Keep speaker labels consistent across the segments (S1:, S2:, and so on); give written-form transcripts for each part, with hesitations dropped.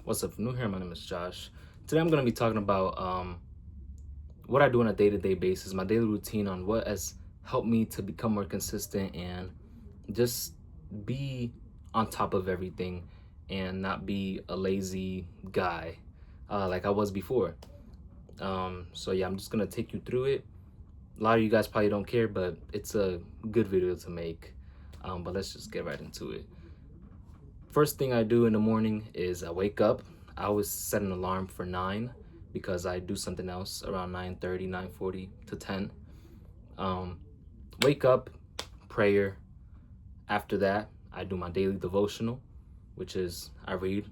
S1: What's up? If you're new here, my name is Josh. Today I'm going to be talking about what I do on a day-to-day basis, my daily routine on what has helped me to become more consistent and just be on top of everything and not be a lazy guy like I was before. So yeah, I'm just going to take you through it. A lot of you guys probably don't care, but it's a good video to make. But let's just get right into it. First thing I do in the morning is I wake up. I always set an alarm for 9 because I do something else around 9:30, 9:40 to 10. Um, Wake up, prayer. After that, I do my daily devotional, which is I read,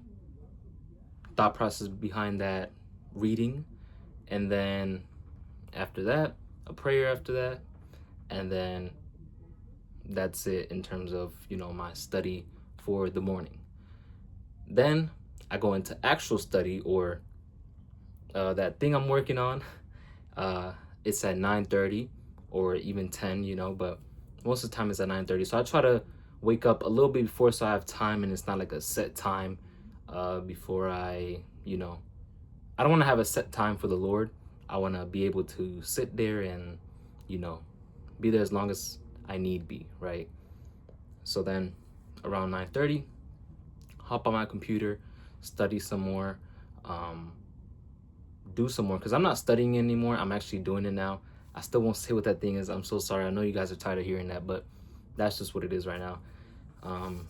S1: thought process behind that reading, and then after that, a prayer after that, and then that's it in terms of, my study for the morning. Then I go into actual study or that thing I'm working on. Uh, it's at 9:30 or even 10, but most of the time it's at 9:30. So I try to wake up a little bit before so I have time and it's not like a set time before I don't want to have a set time for the Lord. I want to be able to sit there and, you know, be there as long as I need be, right? So then around 9:30, hop on my computer, study some more, um, do some more because I'm not studying anymore. I'm actually doing it now. I still won't say what that thing is. I'm so sorry. I know you guys are tired of hearing that, but that's just what it is right now. Um,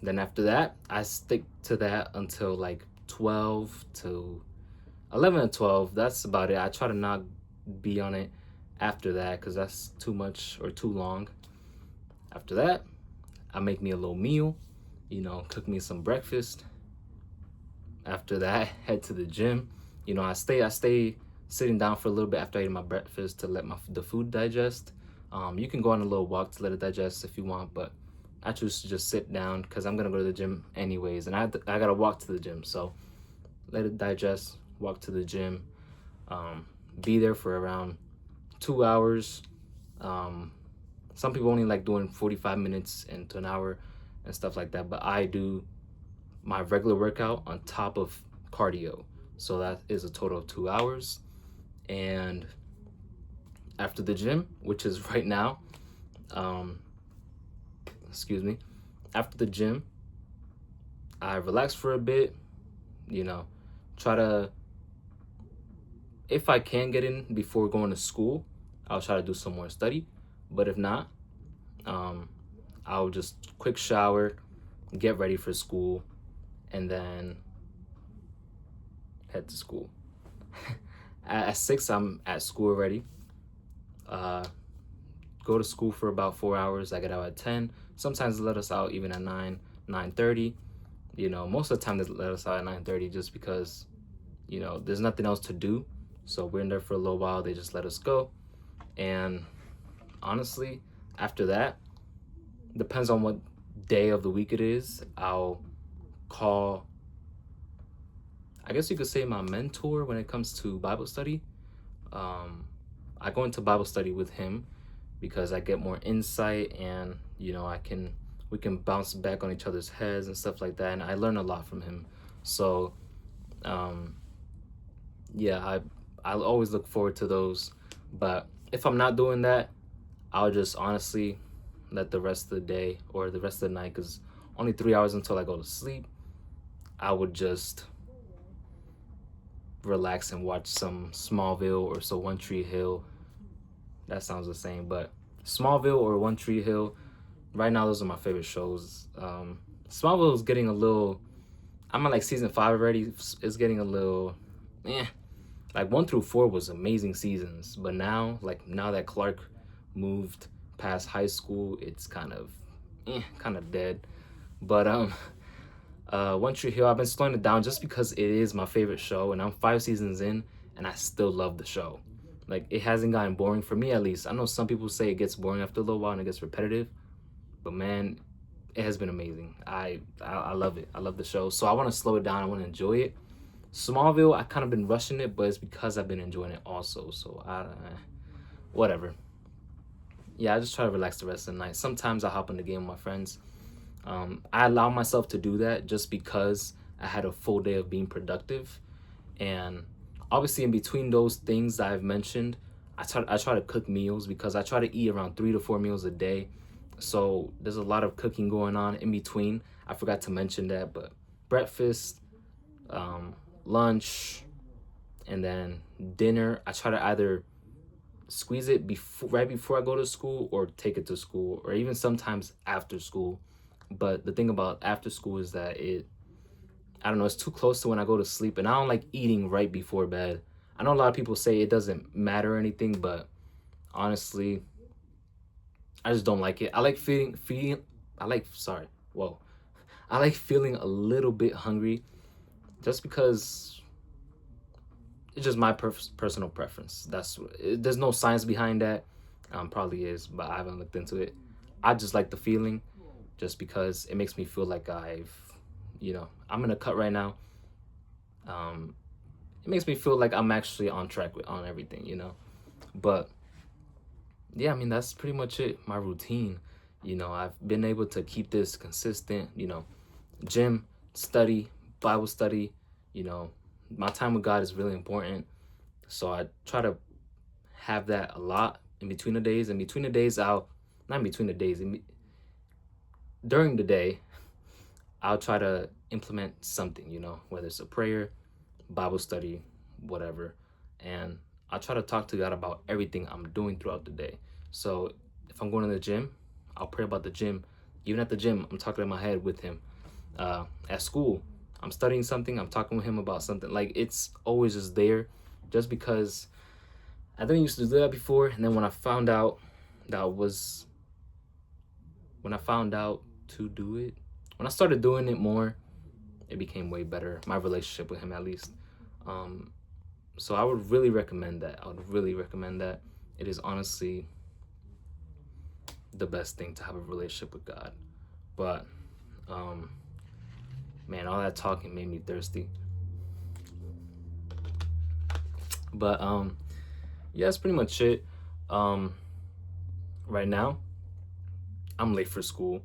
S1: then after that, I stick to that until like 12 to 11 and 12. That's about it. I try to not be on it after that because that's too much or too long. After that, I make me a little meal, cook me some breakfast. After that, head to the gym. I stay sitting down for a little bit after I eat my breakfast to let the food digest. You can go on a little walk to let it digest if you want, but I choose to just sit down because I'm gonna go to the gym anyways, and I gotta walk to the gym. So let it digest. Walk to the gym. Be there for around 2 hours. Um, some people only like doing 45 minutes into an hour and stuff like that, but I do my regular workout on top of cardio. So that is a total of 2 hours. And after the gym, which is right now, um, excuse me, after the gym, I relax for a bit, you know, try to, if I can get in before going to school, I'll try to do some more study. But if not, um, I'll just quick shower, get ready for school, and then head to school. At 6, I'm at school already. Uh, go to school for about 4 hours. I get out at 10. Sometimes they let us out even at 9, 9:30. Most of the time they let us out at 9:30 just because, there's nothing else to do. So we're in there for a little while. They just let us go. And honestly, after that, depends on what day of the week it is. I'll call, I guess you could say, my mentor when it comes to Bible study. I go into Bible study with him because I get more insight and we can bounce back on each other's heads and stuff like that, and I learn a lot from him. So um, yeah, I'll always look forward to those. But if I'm not doing that, I'll just honestly let the rest of the day or the rest of the night, because only 3 hours until I go to sleep, I would just relax and watch some Smallville or so One Tree Hill. That sounds the same, but Smallville or One Tree Hill, right now those are my favorite shows. Smallville is getting a little, I'm on like season 5 already. It's getting a little like 1 through 4 was amazing seasons, but now that Clark moved past high school, it's kind of dead. But One Tree Hill, I've been slowing it down just because it is my favorite show, and I'm 5 seasons in, and I still love the show. Like, it hasn't gotten boring for me, at least. I know some people say it gets boring after a little while and it gets repetitive, but man, it has been amazing. I love it. I love the show, so I want to slow it down. I want to enjoy it. Smallville, I kind of been rushing it, but it's because I've been enjoying it also. So whatever. Yeah, I just try to relax the rest of the night. Sometimes I hop in the game with my friends. I allow myself to do that just because I had a full day of being productive. And obviously, in between those things that I've mentioned, I try to cook meals because I try to eat around 3 to 4 meals a day. So there's a lot of cooking going on in between. I forgot to mention that, but breakfast, um, lunch, and then dinner. I try to either squeeze it before right before I go to school or take it to school or even sometimes after school. But the thing about after school is that I don't know, it's too close to when I go to sleep and I don't like eating right before bed. I know a lot of people say it doesn't matter or anything, but honestly, I just don't like it. I like feeling I like sorry. Whoa. I like feeling a little bit hungry just because it's just my personal preference. There's no science behind that. Probably is, but I haven't looked into it. I just like the feeling, just because it makes me feel like I'm in a cut right now. Um, it makes me feel like I'm actually on track on everything. But yeah, I mean that's pretty much it. My routine. I've been able to keep this consistent. Gym, study, Bible study. You know, my time with God is really important. So I try to have that a lot in between the days. In between the days, not in between the days, during the day, I'll try to implement something, whether it's a prayer, Bible study, whatever. And I try to talk to God about everything I'm doing throughout the day. So if I'm going to the gym, I'll pray about the gym. Even at the gym, I'm talking in my head with Him. At school, I'm studying something, I'm talking with Him about something. Like it's always just there, just because I didn't used to do that before. And then that was when I found out to do it, when I started doing it more, it became way better. My relationship with Him, at least. Um, so I would really recommend that. I would really recommend that. It is honestly the best thing to have a relationship with God. But um, man, all that talking made me thirsty. But yeah, that's pretty much it. Um, right now, I'm late for school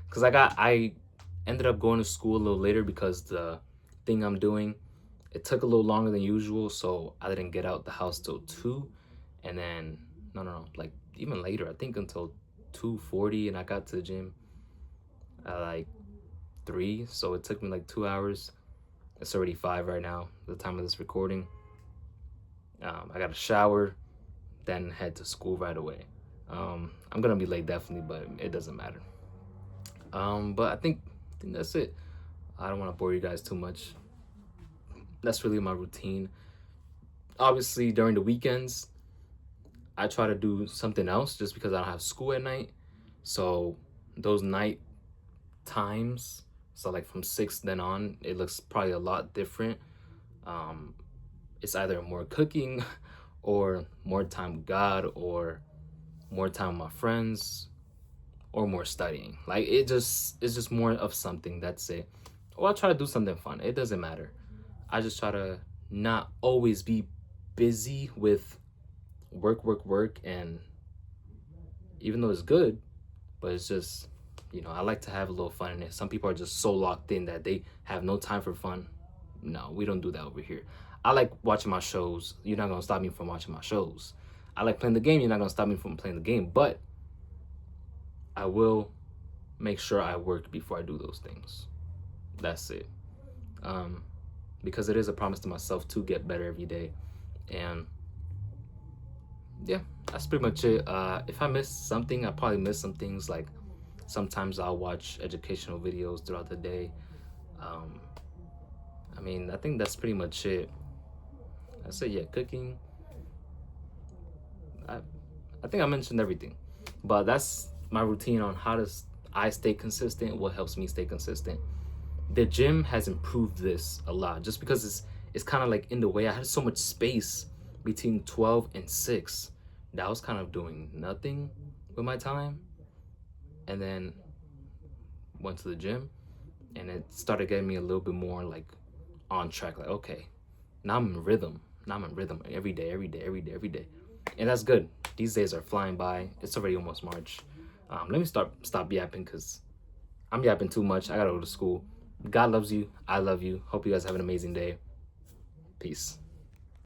S1: because I ended up going to school a little later because the thing I'm doing, it took a little longer than usual, so I didn't get out the house till 2. And then no, like even later, I think until 2:40, and I got to the gym at like 3, so it took me like 2 hours. It's already 5 right now, the time of this recording. I got a shower, then head to school right away. I'm gonna be late definitely, but it doesn't matter. But I think that's it. I don't want to bore you guys too much. That's really my routine. Obviously, during the weekends, I try to do something else just because I don't have school at night. So those night times, so like from 6 then on, it looks probably a lot different. Um, it's either more cooking or more time with God or more time with my friends or more studying. Like it's just more of something. That's it. Or I'll try to do something fun. It doesn't matter. I just try to not always be busy with work, and even though it's good, but it's just I like to have a little fun in it. Some people are just so locked in that they have no time for fun. No, we don't do that over here. I like watching my shows. You're not gonna stop me from watching my shows. I like playing the game. You're not gonna stop me from playing the game. But I will make sure I work before I do those things. That's it. Um, because it is a promise to myself to get better every day. And yeah, that's pretty much it. If I missed something, I probably missed some things. Like sometimes I'll watch educational videos throughout the day. Um, I mean, I think that's pretty much it. I say yeah, cooking. I, I think I mentioned everything, but that's my routine on how to I stay consistent. What helps me stay consistent. The gym has improved this a lot, just because it's kind of like in the way. I had so much space between 12 and 6 that I was kind of doing nothing with my time, and then went to the gym, and it started getting me a little bit more like on track. Like, okay, now I'm in rhythm. Now I'm in rhythm every day, every day, every day, every day, and that's good. These days are flying by. It's already almost March. Let me stop yapping because I'm yapping too much. I gotta go to school. God loves you. I love you. Hope you guys have an amazing day. Peace.